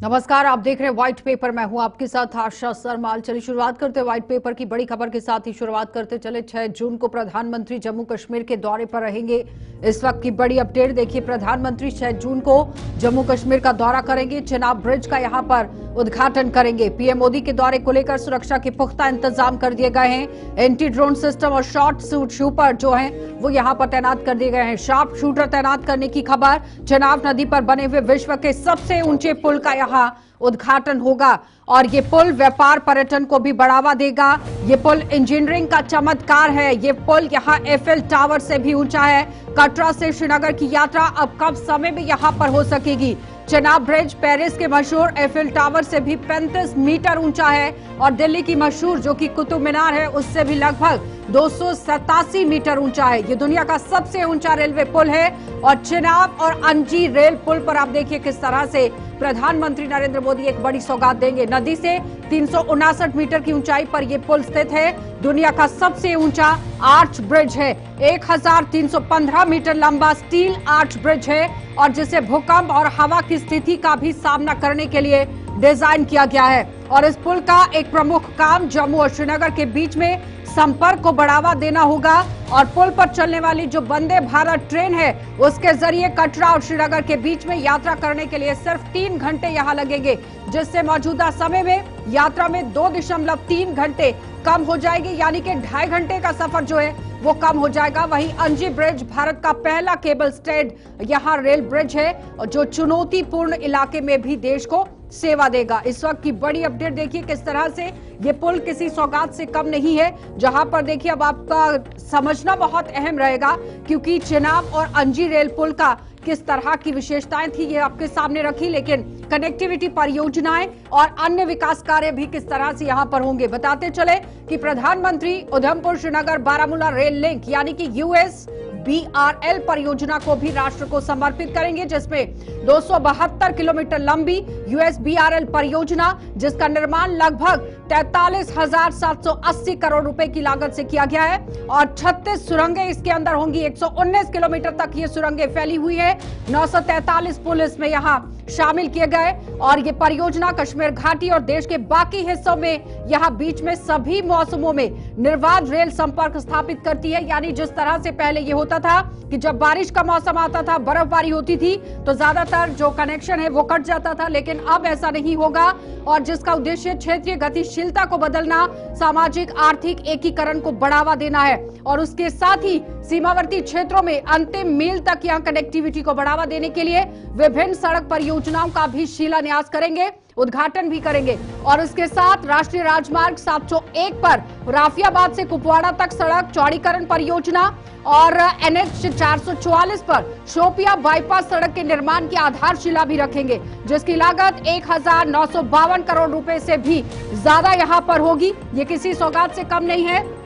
नमस्कार, आप देख रहे हैं व्हाइट पेपर। मैं हूं आपके साथ आशा सरमाल। चलिए शुरुआत करते हैं व्हाइट पेपर की बड़ी खबर के साथ ही शुरुआत करते चले। 6 जून को प्रधानमंत्री जम्मू कश्मीर के दौरे पर रहेंगे। इस वक्त की बड़ी अपडेट देखिए, प्रधानमंत्री 6 जून को जम्मू कश्मीर का दौरा करेंगे। चिनाब ब्रिज का यहां पर उद्घाटन करेंगे। पीएम मोदी के दौरे को लेकर सुरक्षा के पुख्ता इंतजाम कर दिए गए हैं। एंटी ड्रोन सिस्टम और शॉर्ट शूटर जो हैं वो यहां पर तैनात कर दिए गए हैं। शार्प शूटर तैनात करने की खबर। चिनाब नदी पर बने हुए विश्व के सबसे ऊंचे पुल का यहां उद्घाटन होगा और ये पुल व्यापार पर्यटन को भी बढ़ावा देगा। ये पुल इंजीनियरिंग का चमत्कार है। ये पुल यहाँ एफएल टावर से भी ऊंचा है। कटरा से श्रीनगर की यात्रा अब कम समय में यहाँ पर हो सकेगी। चिनाब ब्रिज पेरिस के मशहूर एफएल टावर से भी 35 मीटर ऊंचा है और दिल्ली की मशहूर जो कि कुतुब मीनार है उससे भी लगभग 287 मीटर ऊंचा है। ये दुनिया का सबसे ऊंचा रेलवे पुल है और चिनाब और अंजी रेल पुल पर आप देखिए किस तरह से प्रधानमंत्री नरेंद्र मोदी एक बड़ी सौगात देंगे। नदी से 359 मीटर की ऊंचाई पर यह पुल स्थित है। दुनिया का सबसे ऊंचा आर्च ब्रिज है। 1315 मीटर लंबा स्टील आर्च ब्रिज है और जिसे भूकंप और हवा की स्थिति का भी सामना करने के लिए डिजाइन किया गया है। और इस पुल का एक प्रमुख काम जम्मू और श्रीनगर के बीच में संपर्क को बढ़ावा देना होगा और पुल पर चलने वाली जो वंदे भारत ट्रेन है उसके जरिए कटरा और श्रीनगर के बीच में यात्रा करने के लिए सिर्फ 3 घंटे यहां लगेंगे, जिससे मौजूदा समय में यात्रा में 2.3 घंटे कम हो जाएगी, यानी कि 2.5 घंटे का सफर जो है वो कम हो जाएगा। वहीं अंजी ब्रिज भारत का पहला केबल स्टेड यहाँ रेल ब्रिज है और जो चुनौतीपूर्ण इलाके में भी देश को सेवा देगा। इस वक्त की बड़ी अपडेट देखिए किस तरह से ये पुल किसी सौगात से कम नहीं है, जहां पर देखिए अब आपका समझना बहुत अहम रहेगा क्योंकि चिनाब और अंजी रेल पुल का किस तरह की विशेषताएं थी ये आपके सामने रखी, लेकिन कनेक्टिविटी परियोजनाएं और अन्य विकास कार्य भी किस तरह से यहां पर होंगे। बताते चले कि प्रधानमंत्री उधमपुर श्रीनगर बारामूला रेल लिंक यानी कि USBRL परियोजना को भी राष्ट्र को समर्पित करेंगे, जिसमें 272 किलोमीटर लंबी USBRL परियोजना जिसका निर्माण लगभग 43,780 करोड़ रुपए की लागत से किया गया है और 36 सुरंगें इसके अंदर होंगी। 119 किलोमीटर तक ये सुरंगें फैली हुई है। 943 पुल इसमें यहाँ शामिल किए गए और ये परियोजना कश्मीर घाटी और देश के बाकी हिस्सों में यहाँ बीच में सभी मौसमों में निर्बाध रेल संपर्क स्थापित करती है। यानी जिस तरह से पहले ये होता था कि जब बारिश का मौसम आता था, बर्फबारी होती थी तो ज्यादातर जो कनेक्शन है वो कट जाता था, लेकिन अब ऐसा नहीं होगा और जिसका उद्देश्य क्षेत्रीय गतिशीलता को बदलना, सामाजिक आर्थिक एकीकरण को बढ़ावा देना है और उसके साथ ही सीमावर्ती क्षेत्रों में अंतिम मील तक यहाँ कनेक्टिविटी को बढ़ावा देने के लिए विभिन्न सड़क परियोजनाओं का भी शिलान्यास करेंगे, उद्घाटन भी करेंगे। और इसके साथ राष्ट्रीय राजमार्ग 701 पर राफियाबाद से कुपवाड़ा तक सड़क चौड़ीकरण परियोजना और NH 444 पर शोपिया बाईपास सड़क के निर्माण की आधारशिला भी रखेंगे, जिसकी लागत 1952 करोड़ रुपए से भी ज्यादा यहां पर होगी। ये किसी सौगात से कम नहीं है।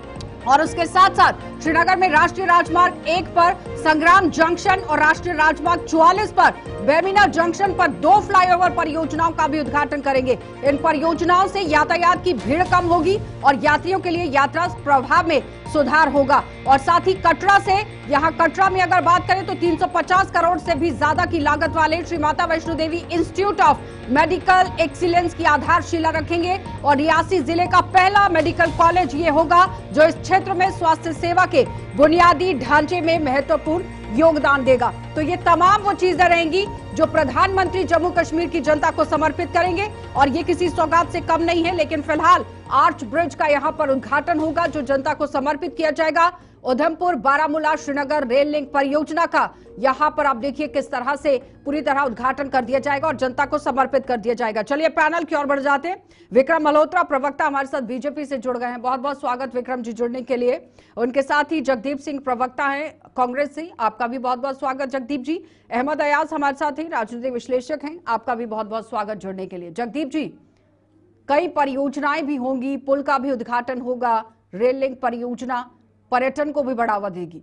और उसके साथ साथ श्रीनगर में राष्ट्रीय राजमार्ग 1 पर संग्राम जंक्शन और राष्ट्रीय राजमार्ग 44 पर बेमिना जंक्शन पर 2 फ्लाईओवर परियोजनाओं का भी उद्घाटन करेंगे। इन परियोजनाओं से यातायात की भीड़ कम होगी और यात्रियों के लिए यात्रा प्रभाव में सुधार होगा। और साथ ही कटरा से यहाँ कटरा में अगर बात करें तो 350 करोड़ से भी ज्यादा की लागत वाले Shri Mata Vaishno Devi institute of medical excellence की आधारशिला रखेंगे और रियासी जिले का पहला मेडिकल कॉलेज ये होगा जो इस क्षेत्र में स्वास्थ्य सेवा के बुनियादी ढांचे में महत्वपूर्ण योगदान देगा। तो ये तमाम वो चीजें रहेंगी जो प्रधानमंत्री जम्मू कश्मीर की जनता को समर्पित करेंगे और ये किसी सौगात से कम नहीं है। लेकिन फिलहाल आर्च ब्रिज का यहाँ पर उद्घाटन होगा जो जनता को समर्पित किया जाएगा। उधमपुर बारामूला श्रीनगर रेल लिंक परियोजना का यहाँ पर आप देखिए किस तरह से पूरी तरह उद्घाटन कर दिया जाएगा और जनता को समर्पित कर दिया जाएगा। चलिए पैनल की ओर बढ़ जाते हैं। विक्रम मल्होत्रा प्रवक्ता हमारे साथ बीजेपी से जुड़ गए हैं। बहुत बहुत स्वागत विक्रम जी जुड़ने के लिए। उनके साथ ही जगदीप सिंह प्रवक्ता हैं कांग्रेस से, आपका भी बहुत बहुत स्वागत जगदीप जी। अहमद अयाज हमारे साथ ही राजनीतिक विश्लेषक हैं, आपका भी बहुत बहुत स्वागत जुड़ने के लिए। जगदीप जी, कई परियोजनाएं भी होंगी, पुल का भी उद्घाटन होगा, रेल लिंक परियोजना पर्यटन को भी बढ़ावा देगी।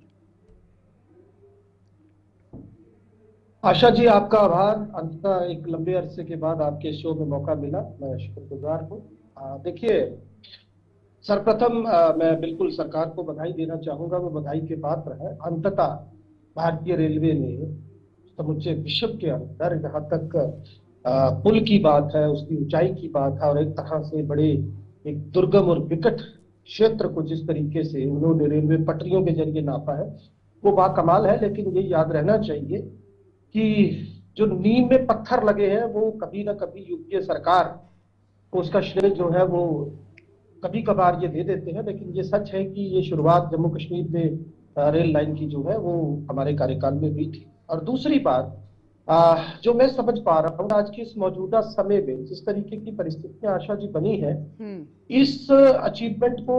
आशा जी, आपका आभार। अंततः एक लंबे अरसे के बाद आपके शो में मौका मिला, मैं शुक्रगुजार हूँ। देखिए, सर्वप्रथम मैं बिल्कुल सरकार को बधाई देना चाहूंगा, वो बधाई के पात्र है। अंततः भारतीय रेलवे ने समूचे विश्व के अंदर यहाँ तक पुल की बात है, उसकी ऊंचाई की बात है, और एक तरह से बड़े एक दुर्गम और विकट क्षेत्र को जिस तरीके से उन्होंने रेलवे पटरियों के जरिए नापा है, वो बाकमाल है। लेकिन ये याद रहना चाहिए कि जो नींव में पत्थर लगे हैं वो कभी ना कभी यूपीए सरकार को उसका श्रेय जो है वो कभी कभार ये दे देते हैं। लेकिन ये सच है कि ये शुरुआत जम्मू कश्मीर में रेल लाइन की जो है वो हमारे कार्यकाल में हुई थी। और दूसरी बात, जो मैं समझ पा रहा हूँ आज के इस मौजूदा समय में जिस तरीके की परिस्थितियां आशा जी बनी है, इस अचीवमेंट को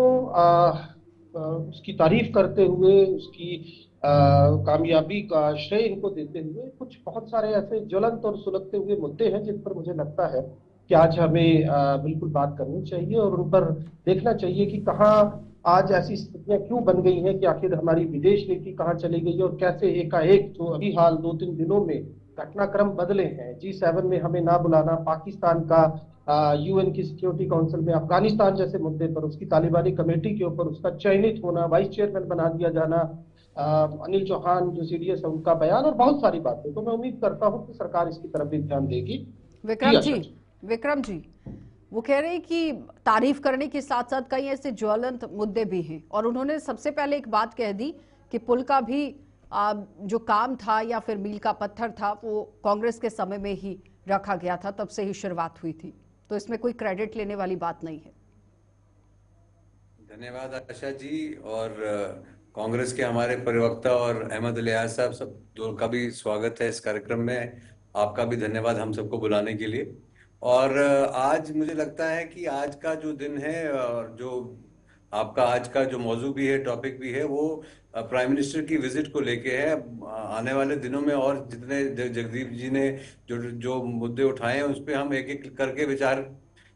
उसकी तारीफ करते हुए, उसकी कामयाबी का श्रेय इनको देते हुए कुछ बहुत सारे ऐसे ज्वलंत और सुलगते हुए मुद्दे हैं जिन पर मुझे लगता है कि आज हमें बिल्कुल बात करनी चाहिए और उन पर देखना चाहिए कि कहाँ आज ऐसी स्थितियां क्यों बन गई हैं, कि आखिर हमारी विदेश नीति कहाँ चली गई और कैसे एकाएक जो अभी हाल 2-3 दिनों में घटनाक्रम बदले हैं, G7 में हमें ना बुलाना, पाकिस्तान का यूएन की सिक्योरिटी काउंसिल में अफगानिस्तान जैसे मुद्दे पर उसकी तालिबानी कमेटी के ऊपर उसका चयनित होना, वाइस चेयरमैन बना दिया जाना, अनिल चौहान जो सीडीएस है उनका बयान, और बहुत सारी बातें। तो मैं उम्मीद करता हूँ कि सरकार इसकी तरफ भी ध्यान देगी। विक्रम जी, वो कह रहे हैं कि तारीफ करने के साथ साथ कई ऐसे ज्वलंत मुद्दे भी हैं, और उन्होंने सबसे पहले एक बात कह दी कि पुल का भी जो काम था या फिर मील का पत्थर था वो कांग्रेस के समय में ही रखा गया था, तब से ही शुरुआत हुई थी, तो इसमें कोई क्रेडिट लेने वाली बात नहीं है। धन्यवाद आशा जी, और कांग्रेस के हमारे प्रवक्ता और अहमद लियाज साहब सब दो का भी स्वागत है इस कार्यक्रम में। आपका भी धन्यवाद हम सबको बुलाने के लिए। और आज मुझे लगता है कि आज का जो दिन है और जो आपका आज का जो मौजू भी है, टॉपिक भी है, वो प्राइम मिनिस्टर की विजिट को लेके है। आने वाले दिनों में और जितने जगदीप जी ने जो जो मुद्दे उठाए हैं उस पर हम एक एक करके विचार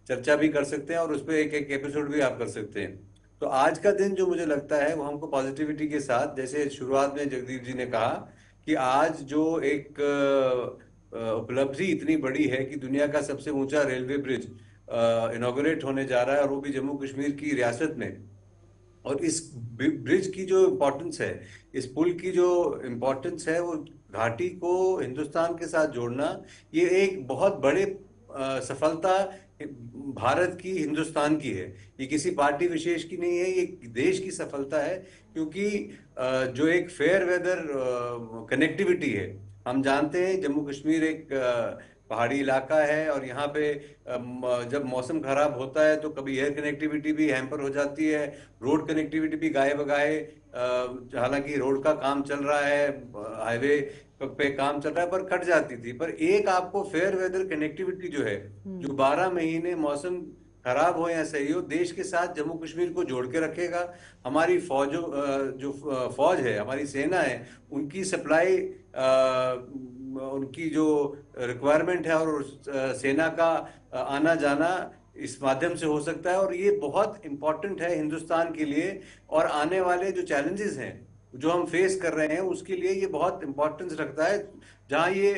चर्चा भी कर सकते हैं और उस पर एक एक एपिसोड भी आप कर सकते हैं। तो आज का दिन जो मुझे लगता है वो हमको पॉजिटिविटी के साथ, जैसे शुरुआत में जगदीप जी ने कहा कि आज जो एक उपलब्धि इतनी बड़ी है कि दुनिया का सबसे ऊंचा रेलवे ब्रिज इनॉग्रेट होने जा रहा है, और वो भी जम्मू कश्मीर की रियासत में। और इस ब्रिज की जो इम्पोर्टेंस है, इस पुल की जो इम्पोर्टेंस है, वो घाटी को हिंदुस्तान के साथ जोड़ना, ये एक बहुत बड़े सफलता भारत की, हिंदुस्तान की है। ये किसी पार्टी विशेष की नहीं है, ये देश की सफलता है। क्योंकि जो एक फेयर वेदर कनेक्टिविटी है, हम जानते हैं जम्मू कश्मीर एक पहाड़ी इलाका है, और यहाँ पे जब मौसम खराब होता है तो कभी एयर कनेक्टिविटी भी हैम्पर हो जाती है, रोड कनेक्टिविटी भी गाये बगाए। हालांकि रोड का काम चल रहा है, हाईवे पे काम चल रहा है, पर कट जाती थी। पर एक आपको फेयर वेदर कनेक्टिविटी जो है, जो 12 महीने मौसम खराब हो या सही हो, देश के साथ जम्मू कश्मीर को जोड़ के रखेगा। हमारी जो फौज है, हमारी सेना है, उनकी सप्लाई, उनकी जो रिक्वायरमेंट है और सेना का आना जाना इस माध्यम से हो सकता है। और ये बहुत इंपॉर्टेंट है हिंदुस्तान के लिए, और आने वाले जो चैलेंजेस हैं जो हम फेस कर रहे हैं उसके लिए ये बहुत इंपॉर्टेंस रखता है। जहां ये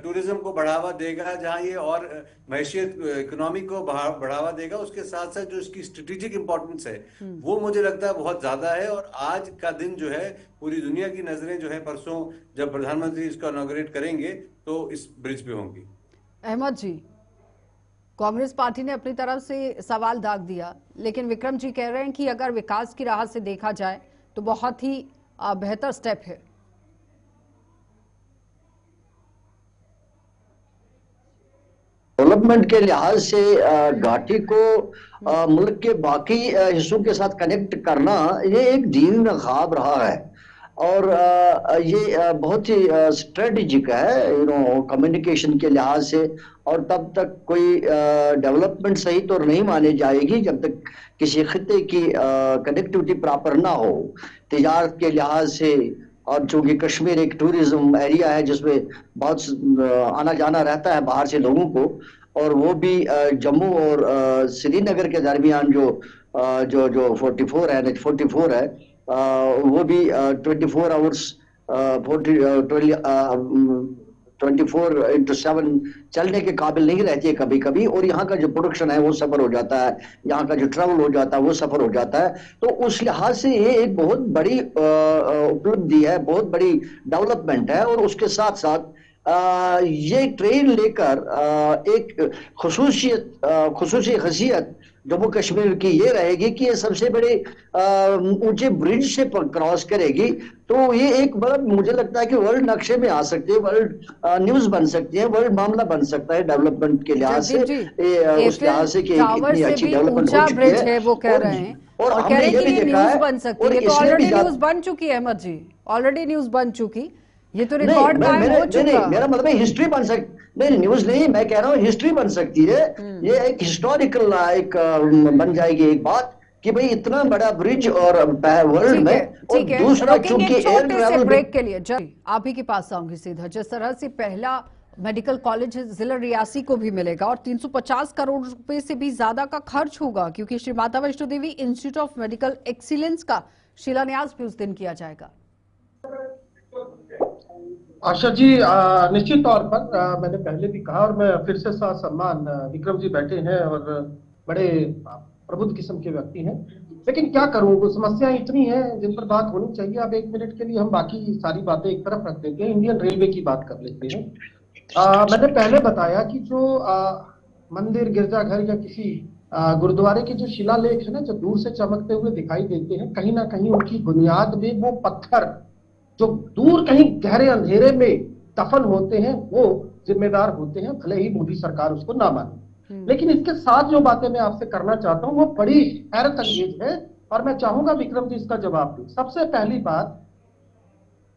टूरिज्म को बढ़ावा देगा, जहां ये और मैशियत इकोनॉमी को बढ़ावा देगा, उसके साथ साथ जो इसकी स्ट्रेटेजिक इंपॉर्टेंस है वो मुझे लगता है बहुत ज्यादा है। और आज का दिन जो है, पूरी दुनिया की नजरें जो है परसों जब प्रधानमंत्री इसको इनॉग्रेट करेंगे तो इस ब्रिज पे होंगी। अहमद जी, कांग्रेस पार्टी ने अपनी तरफ से सवाल दाग दिया, लेकिन विक्रम जी कह रहे हैं कि अगर विकास की राह से देखा जाए तो बहुत ही बेहतर स्टेप है। डेवलपमेंट के लिहाज से घाटी को मुल्क के बाकी हिस्सों के साथ कनेक्ट करना ये एक दीन ख्वाब रहा है, और ये बहुत ही स्ट्रेटेजिक है कम्युनिकेशन के लिहाज से। और तब तक कोई डेवलपमेंट सही तो नहीं मानी जाएगी जब तक किसी खिते की कनेक्टिविटी प्रॉपर ना हो तिजारत के लिहाज से। और चूंकि कश्मीर एक टूरिज्म एरिया है जिसमें बहुत आना जाना रहता है बाहर से लोगों को, और वो भी जम्मू और श्रीनगर के दरमियान जो 44 है, 44 है, वो भी 24 आवर्स 24x7 चलने के काबिल नहीं रहती है कभी कभी। और यहाँ का जो प्रोडक्शन है वो सफर हो जाता है, यहाँ का जो ट्रैवल हो जाता है वो सफर हो जाता है। तो उस लिहाज से ये एक बहुत बड़ी उपलब्धि है, बहुत बड़ी डेवलपमेंट है। और उसके साथ साथ ये ट्रेन लेकर एक खुसूसी खसियत जम्मू कश्मीर की ये रहेगी कि ये सबसे बड़े ऊंचे ब्रिज से क्रॉस करेगी। तो ये एक बड़ा, मुझे लगता है कि वर्ल्ड नक्शे में आ सकती है, वर्ल्ड न्यूज बन सकती है, वर्ल्ड मामला बन सकता है डेवलपमेंट के लिहाज से, उस लिहाज से कि इतनी अच्छी डेवलपमेंट हो चुकी है वो कह रहे हैं, और कह रहे हैं कि ये न्यूज बन सकती है। तो ऑलरेडी न्यूज बन चुकी है अहमद जी, ऑलरेडी न्यूज बन चुकी, ये तो रिकॉर्ड कायम हो चुका। नहीं, मेरा मतलब है हिस्ट्री बन सकती, नहीं न्यूज नहीं, मैं कह रहा हूँ हिस्ट्री बन सकती है। ये एक हिस्टोरिकल एक बन जाएगी एक बात कि भाई इतना बड़ा ब्रिज और वर्ल्ड में, और दूसरा चूंकि एयर ट्रैवल ब्रेक के लिए आप ही के पास आऊंगी सीधा। जिस तरह से पहला मेडिकल कॉलेज जिला रियासी को भी मिलेगा और 350 करोड़ रुपए से भी ज्यादा का खर्च होगा, क्योंकि Shri Mata Vaishno Devi institute of medical excellence का शिलान्यास भी उस दिन किया जाएगा। आशा जी, निश्चित तौर पर मैंने पहले भी कहा और मैं फिर से सम्मान, विक्रम जी बैठे हैं और बड़े प्रबुद्ध किस्म के व्यक्ति हैं, लेकिन क्या करूं, वो समस्याएं इतनी हैं जिन पर बात होनी चाहिए। अब एक मिनट के लिए हम बाकी सारी बातें एक तरफ रख देते हैं, इंडियन रेलवे की बात कर लेते हैं। मैंने पहले बताया कि जो मंदिर, गिरजाघर या किसी गुरुद्वारे के जो शिलालेख है ना, जो दूर से चमकते हुए दिखाई देते हैं, कहीं ना कहीं उनकी बुनियाद में वो पत्थर जो दूर कहीं गहरे अंधेरे में दफन होते हैं वो जिम्मेदार होते हैं, भले ही मोदी सरकार उसको ना माने। लेकिन इसके साथ जो बातें मैं आपसे करना चाहता हूं वो बड़ी हैरत अंगेज है और मैं चाहूंगा विक्रम जी इसका जवाब दें। सबसे पहली बात,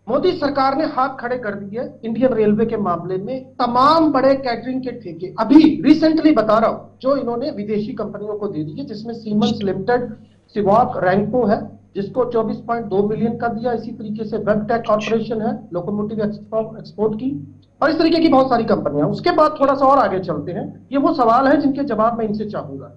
मोदी सरकार ने हाथ खड़े कर दिए इंडियन रेलवे के मामले में। तमाम बड़े कैटरिंग के ठेके अभी रिसेंटली बता रहा हूं जो इन्होंने विदेशी कंपनियों को दे दिए, जिसमें सीमेंस लिमिटेड, सिवॉक, रैंको है जिसको 24.2 मिलियन का दिया। इसी तरीके से वेबटेक कॉर्पोरेशन है लोकोमोटिव एक्सपोर्ट की, और इस तरीके की बहुत सारी कंपनियां। उसके बाद थोड़ा सा और आगे चलते हैं, ये वो सवाल है जिनके जवाब मैं इनसे चाहूंगा।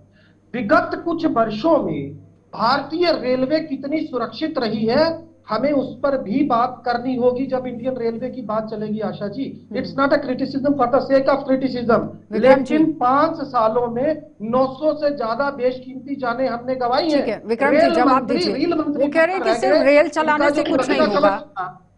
विगत कुछ वर्षों में भारतीय रेलवे कितनी सुरक्षित रही है, हमें उस पर भी बात करनी होगी जब इंडियन रेलवे की बात चलेगी। Asha ji, it's not a criticism for the sake of criticism, लेकिन 5 सालों में 900 से ज्यादा बेशकीमती जानें हमने गंवाई हैं। विक्रम जी जवाब दीजिए। वो कह रहे हैं कि सिर्फ रेल चलाने से कुछ नहीं होगा,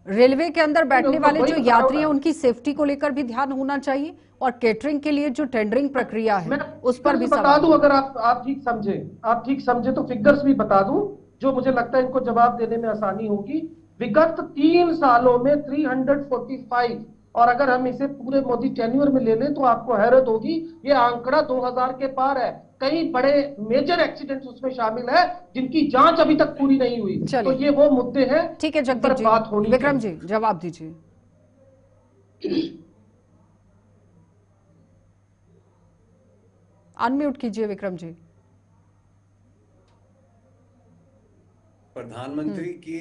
रेलवे के अंदर बैठने वाले जो यात्री हैं उनकी सेफ्टी को लेकर भी ध्यान होना चाहिए, और केटरिंग के लिए जो टेंडरिंग प्रक्रिया है उस पर भी बता दूं, अगर आप ठीक समझे तो फिगर्स भी बता दूं जो मुझे लगता है इनको जवाब देने में आसानी होगी। विगत 3 सालों में 345, और अगर हम इसे पूरे मोदी टेन्योर में ले लें तो आपको हैरत होगी, ये आंकड़ा 2000 के पार है। कई बड़े मेजर एक्सीडेंट्स उसमें शामिल है जिनकी जांच अभी तक पूरी नहीं हुई। तो ये वो मुद्दे हैं। ठीक है जगदीप जी, बात होनी। विक्रम जी जवाब दीजिए। अनम्यूट कीजिए विक्रम जी। प्रधानमंत्री की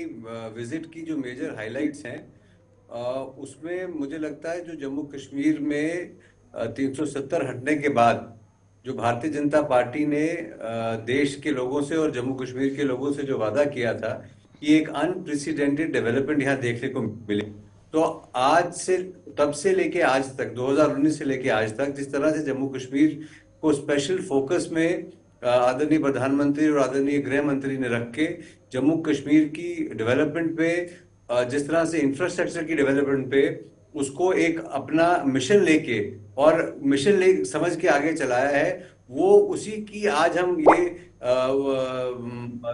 विजिट की जो मेजर हाइलाइट्स हैं उसमें मुझे लगता है जो जम्मू कश्मीर में 370 हटने के बाद जो भारतीय जनता पार्टी ने देश के लोगों से और जम्मू कश्मीर के लोगों से जो वादा किया था, ये एक अनप्रेसिडेंटेड डेवलपमेंट यहाँ देखने को मिली। तो आज से, तब से लेके आज तक, 2019 से लेके आज तक जिस तरह से जम्मू कश्मीर को स्पेशल फोकस में आदरणीय प्रधानमंत्री और आदरणीय गृह मंत्री ने रख के जम्मू कश्मीर की डेवलपमेंट पे, जिस तरह से इंफ्रास्ट्रक्चर की डेवलपमेंट पे उसको एक अपना मिशन लेके और मिशन ले समझ के आगे चलाया है, वो उसी की आज हम ये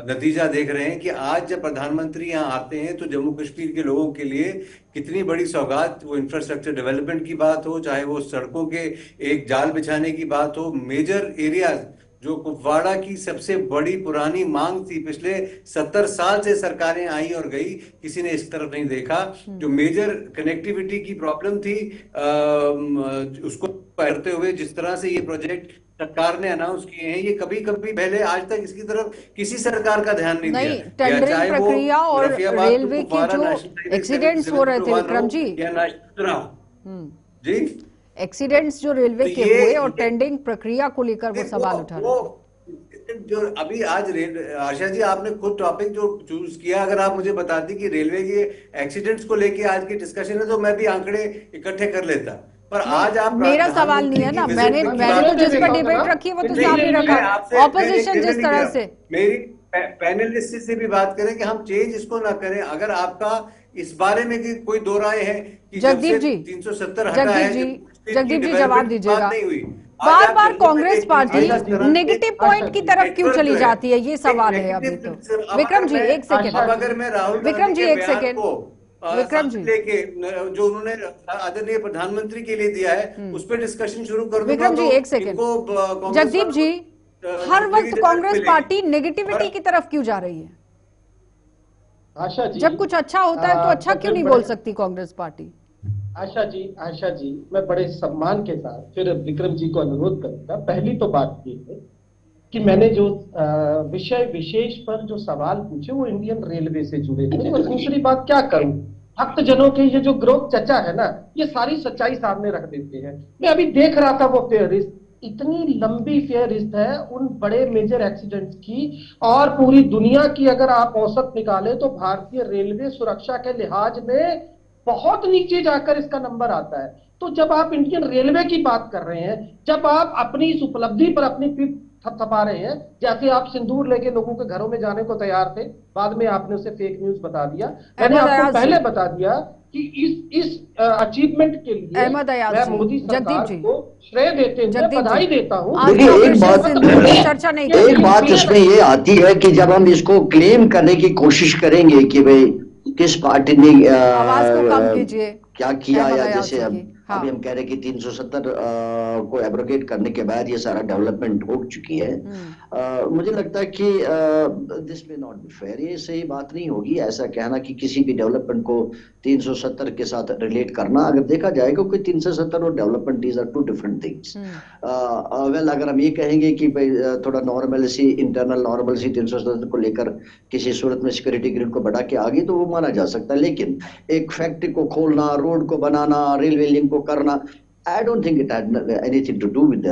नतीजा देख रहे हैं कि आज जब प्रधानमंत्री यहाँ आते हैं तो जम्मू कश्मीर के लोगों के लिए कितनी बड़ी सौगात, वो इंफ्रास्ट्रक्चर डेवलपमेंट की बात हो, चाहे वो सड़कों के एक जाल बिछाने की बात हो, मेजर एरियाज जो कुपवाड़ा की सबसे बड़ी पुरानी मांग थी, पिछले 70 साल से सरकारें आई और गई, किसी ने इस तरफ नहीं देखा। जो मेजर कनेक्टिविटी की प्रॉब्लम थी उसको करते हुए जिस तरह से ये प्रोजेक्ट सरकार ने अनाउंस किए हैं, ये कभी कभी पहले आज तक इसकी तरफ किसी सरकार का ध्यान नहीं दिया। टेंडरिंग प्रक्रिया और रेलवे के जो एक्सीडेंट्स हो रहे थे विक्रम जी, जी एक्सीडेंट्स जो रेलवे के हुए और टेंडरिंग प्रक्रिया को लेकर वो सवाल उठा रहे। जो अभी आज आशा जी आपने खुद टॉपिक जो चूज किया, अगर आप मुझे बता दी कि रेलवे के एक्सीडेंट्स को लेके आज की डिस्कशन है तो मैं भी आंकड़े इकट्ठे कर लेता, पर आज आप, मेरा सवाल नहीं है ना, मैंने तो जिस पर डिबेट रखी है वो तो आपने रखा। ऑपोजिशन जिस तरह से पैनलिस्ट से भी बात करें कि हम चेंज इसको ना करें। अगर आपका इस बारे में कि कोई दो राय है कि जब जगदीप से जी, 370 हटा है, जगदीप जी जवाब डेवलपमेंट दीजिएगा। बात नहीं हुई। बार बार Congress party Asha ji, negative point की तरफ क्यों चली जाती है, ये सवाल है अभी तो। विक्रम जी एक सेकेंड, अब अगर मैं राहुल विक्रम गांधी जी के एक बयान सेकेंड, को विक्रम जी, सामने लेके जो उन्होंने आदरणीय प्रधानमंत्री के लिए दिया है उस पर डिस्कशन शुरू कर दूंगा विक्रम जी तो एक सेकेंड, इनको कांग्रेस जगदीप जी हर वक्त कांग्रेस पार्टी नेगेटिविटी की तरफ क्यों जा रही है? आशा जी, जब कुछ अच्छा होता है तो अच्छा क्यों नहीं बोल सकती कांग्रेस पार्टी? आशा जी, मैं बड़े सम्मान के साथ फिर विक्रम जी को अनुरोध करूंगा। पहली तो बात ये है कि मैंने जो विषय विशेष पर जो सवाल पूछे वो इंडियन रेलवे से जुड़े थे, और दूसरी बात क्या करूं, भक्तजनों के ये जो ग्रोथ चर्चा है ना, ये सारी सच्चाई सामने रख देते हैं। मैं अभी देख रहा था वो फेयरिस्ट, इतनी लंबी फेयरिस्ट है उन बड़े मेजर एक्सीडेंट्स की, और पूरी दुनिया की अगर आप औसत निकालें तो भारतीय रेलवे सुरक्षा के लिहाज में बहुत नीचे जाकर इसका नंबर आता है। तो जब आप इंडियन रेलवे की बात कर रहे हैं, जब आप अपनी इस उपलब्धि पर अपनी पीठ थपथपा रहे हैं, जैसे आप सिंदूर लेके लोगों के घरों में जाने को तैयार थे, बाद में आपने उसे फेक न्यूज बता दिया। मैंने आपको पहले बता दिया कि इस अचीवमेंट के लिए मैं मोदी सरकार को श्रेय देते हुए बधाई देता हूं। देखिए चर्चा नहीं, एक बात इसमें ये आती है कि जब हम इसको क्लेम करने की कोशिश करेंगे कि भाई किस पार्टी ने आवाज को कम कीजिए, क्या किया, या जैसे अभी हम कह रहे हैं कि 370 को एब्रोगेट करने के बाद ये सारा डेवलपमेंट हो चुकी है। मुझे लगता है कि this may not be fair, ये सही बात नहीं होगी ऐसा कहना कि किसी भी डेवलपमेंट को 370 के साथ रिलेट करना। अगर देखा जाएगा कि 370 और development these are two different things. Well, अगर हम ये कहेंगे कि भाई थोड़ा नॉर्मलसी, इंटरनल नॉर्मलसी 370 को लेकर किसी सूरत में सिक्योरिटी ग्रिड को बढ़ा के आगे तो वो माना जा सकता है, लेकिन एक फैक्ट्री को खोलना, रोड को बनाना, रेलवे लिंक को करना, I don't think it had anything to do with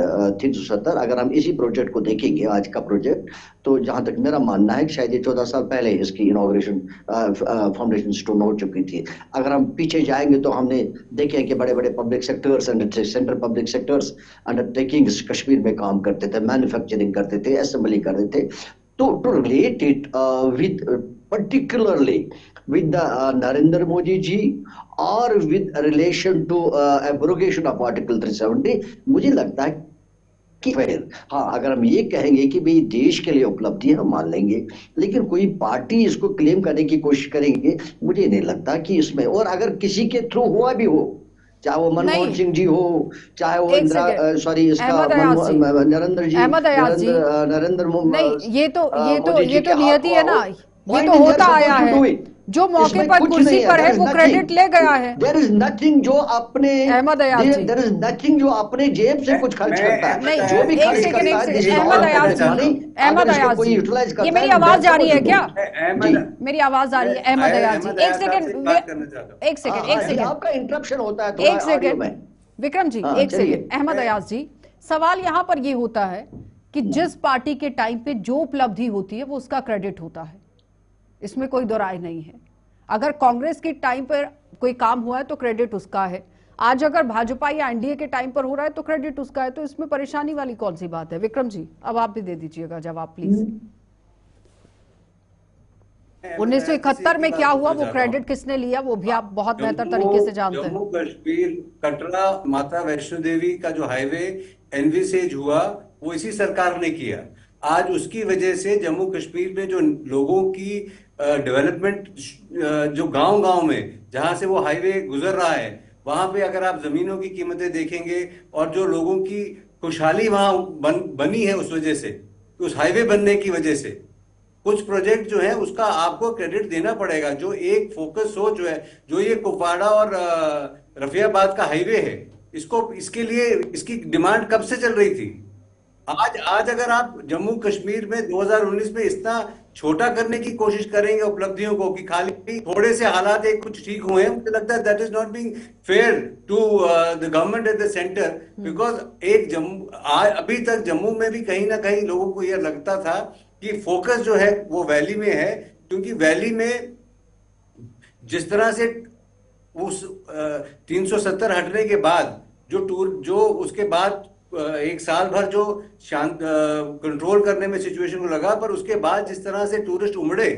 370। अगर हम इसी प्रोजेक्ट को देखेंगे, आज का प्रोजेक्ट, तो जहां तक मेरा मानना है कि शायद ये 14 साल पहले इसकी इनॉग्रेशन फाउंडेशन स्टोन हो चुकी थी। अगर हम पीछे जाएंगे तो हमने देखे कि बड़े बड़े public sectors and central public sectors undertakings Kashmir में काम करते थे, मैन्युफैक्चरिंग करते थे, असेंबली करते थे। तो to relate it with particularly with the Narendra Modi ji or with relation to abrogation of Article 370, मुझे लगता है कि फिर हाँ, अगर हम ये कहेंगे कि भाई देश के लिए उपलब्धि हम मान लेंगे, लेकिन कोई पार्टी इसको क्लेम करने की कोशिश करेंगे, मुझे नहीं लगता कि इसमें, और अगर किसी के थ्रू हुआ भी हो, चाहे वो मनमोहन सिंह जी हो, चाहे वो नरेंद्र जी, नरेंद्र नहीं, ये तो नियति है ना, ये तो होता आया है। जो मौके पर कुर्सी पर है वो क्रेडिट ले गया है। देयर इज नथिंग जो अपने अहमद अयाज जी, देयर इज नथिंग जो अपने जेब से कुछ खर्च करता है। नहीं, जो भी खर्च करता है, अहमद अयाज जी, ये मेरी आवाज जा रही है क्या? मेरी आवाज आ रही है अहमद अयाज जी? एक सेकंड आपका इंटरप्शन होता है, एक सेकंड विक्रम जी, एक सेकंड अहमद अयाज जी, सवाल यहाँ पर ये होता है कि जिस पार्टी के टाइम पे जो उपलब्धि होती है वो उसका क्रेडिट होता है, इसमें कोई दो राय नहीं है। अगर कांग्रेस के टाइम पर कोई काम हुआ है तो क्रेडिट उसका है, आज अगर भाजपा या एनडीए के टाइम पर हो रहा है तो क्रेडिट उसका है, तो इसमें परेशानी वाली कौन सी बात है? विक्रम जी, अब आप भी दे दीजिएगा जवाब प्लीज। 1971 में क्या हुआ, वो क्रेडिट किसने लिया, वो भी आप बहुत बेहतर तरीके से जानते हैं। जम्मू कश्मीर कटरा माता वैष्णो देवी का जो हाईवे एनवीसेज हुआ वो इसी सरकार ने किया। आज उसकी वजह से जम्मू कश्मीर में जो लोगों की डेवलपमेंट, जो गांव-गांव में जहां से वो हाईवे गुजर रहा है, वहां पे अगर आप जमीनों की कीमतें देखेंगे और जो लोगों की खुशहाली वहां बनी है उस वजह से, उस हाईवे बनने की वजह से, कुछ प्रोजेक्ट जो है उसका आपको क्रेडिट देना पड़ेगा। जो एक फोकस सोच है, जो ये कुपवाड़ा और रफियाबाद का हाईवे है, इसके लिए इसकी डिमांड कब से चल रही थी। आज अगर आप जम्मू कश्मीर में 2019 में इतना छोटा करने की कोशिश करेंगे उपलब्धियों को कि खाली थोड़े से हालात एक कुछ ठीक हुए हैं, मुझे लगता है that is not being fair to the government at the centre. Because अभी तक जम्मू में भी कहीं ना कहीं लोगों को यह लगता था कि फोकस जो है वो वैली में है, क्योंकि वैली में जिस तरह से उस 370 हटने के बाद जो उसके बाद एक साल भर जो शांत कंट्रोल करने में सिचुएशन को लगा, पर उसके बाद जिस तरह से टूरिस्ट उमड़े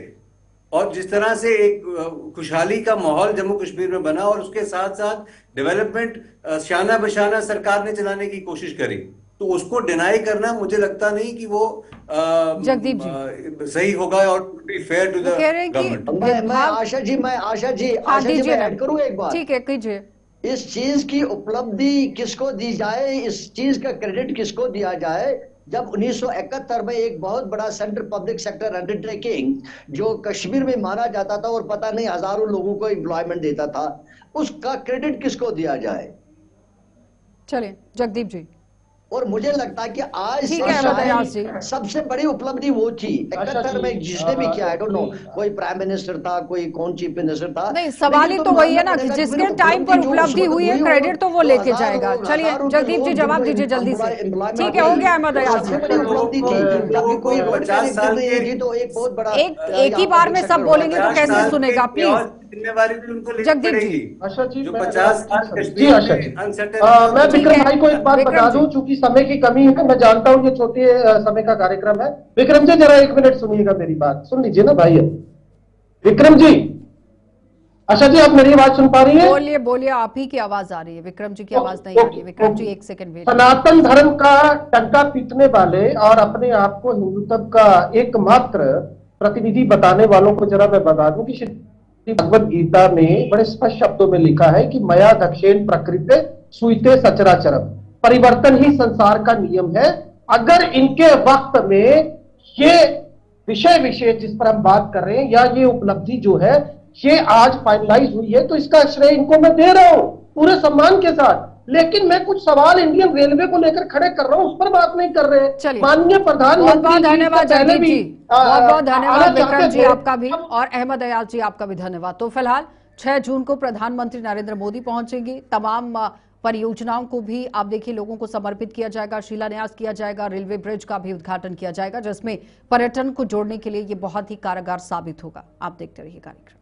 और जिस तरह से एक खुशहाली का माहौल जम्मू कश्मीर में बना, और उसके साथ साथ डेवलपमेंट शाना बशाना सरकार ने चलाने की कोशिश करी, तो उसको डिनाई करना मुझे लगता नहीं कि वो जगदीप जी सही होगा और फेयर टू द गवर्नमेंट। मैं आशा जी मैं ऐड करूं एक बात। ठीक है, कीजिए। इस चीज की उपलब्धि किसको दी जाए, इस चीज का क्रेडिट किसको दिया जाए, जब 1971 में एक बहुत बड़ा सेंटर पब्लिक सेक्टर अंडरटेकिंग जो कश्मीर में माना जाता था और पता नहीं हजारों लोगों को एम्प्लॉयमेंट देता था, उसका क्रेडिट किसको दिया जाए? चलिए जगदीप जी। और मुझे लगता है कि आज ठीक है शायद सबसे बड़ी उपलब्धि वो थी 71 में जिसने भी किया। आई डोंट नो कोई प्राइम मिनिस्टर था, कोई कौन चीफ मिनिस्टर था। नहीं, सवाल ही तो वही है ना कि जिसके टाइम पर उपलब्धि हुई है क्रेडिट तो वो लेके जाएगा। चलिए जगदीप जी जवाब दीजिए जल्दी से। ठीक है, हो गया अहमद अयाज जी। उपलब्धि थी जब कोई 50 साल की तो एक बहुत बड़ा एक ही बार में सब बोलेंगे तो कैसे सुनेगा? प्लीज जिम्मेवारी भी उनको लेनी जगदीप जी। पड़ेगी। आशा जी, जो मैं 50 साल जी कश्मीर आशा में जी, uncertain- मैं विक्रम भाई को एक बात विक्रम बता जी। दूं, चूंकि समय की कमी है, मैं जानता हूं ये छोटे समय का कार्यक्रम है। विक्रम जी जरा 1 मिनट सुनिएगा, मेरी बात सुन लीजिए ना भाई। विक्रम जी, आशा जी आप मेरी आवाज सुन पा रही है? बोलिए बोलिए, आप ही की आवाज आ रही है, विक्रम जी की आवाज नहीं आ रही है। Vikram ji 1 second wait. सनातन धर्म का टंका पीटने वाले और अपने आप को हिंदुत्व का एकमात्र प्रतिनिधि बताने वालों को जरा मैं बता दूं कि श्री भगवद गीता में बड़े स्पष्ट शब्दों में लिखा है कि मया दक्षेण प्रकृते सुईते सचराचरम, परिवर्तन ही संसार का नियम है। अगर इनके वक्त में ये विषय जिस पर हम बात कर रहे हैं या ये उपलब्धि जो है ये आज फाइनलाइज हुई है, तो इसका श्रेय इनको मैं दे रहा हूं पूरे सम्मान के साथ। लेकिन मैं कुछ सवाल इंडियन रेलवे को लेकर खड़े कर रहा हूं, उस पर बात नहीं कर रहे। चलिए, माननीय प्रधानमंत्री, बहुत धन्यवाद जगदीप जी, बहुत धन्यवाद विक्रम जी, आपका भी, हम और अहमद अयाज जी आपका भी धन्यवाद। तो फिलहाल 6 जून को प्रधानमंत्री नरेंद्र मोदी पहुंचेंगे। तमाम परियोजनाओं को भी आप देखिए लोगों को समर्पित किया जाएगा, शिलान्यास किया जाएगा, रेलवे ब्रिज का भी उद्घाटन किया जाएगा, जिसमें पर्यटन को जोड़ने के लिए ये बहुत ही कारगर साबित होगा। आप देखते रहिए कार्यक्रम।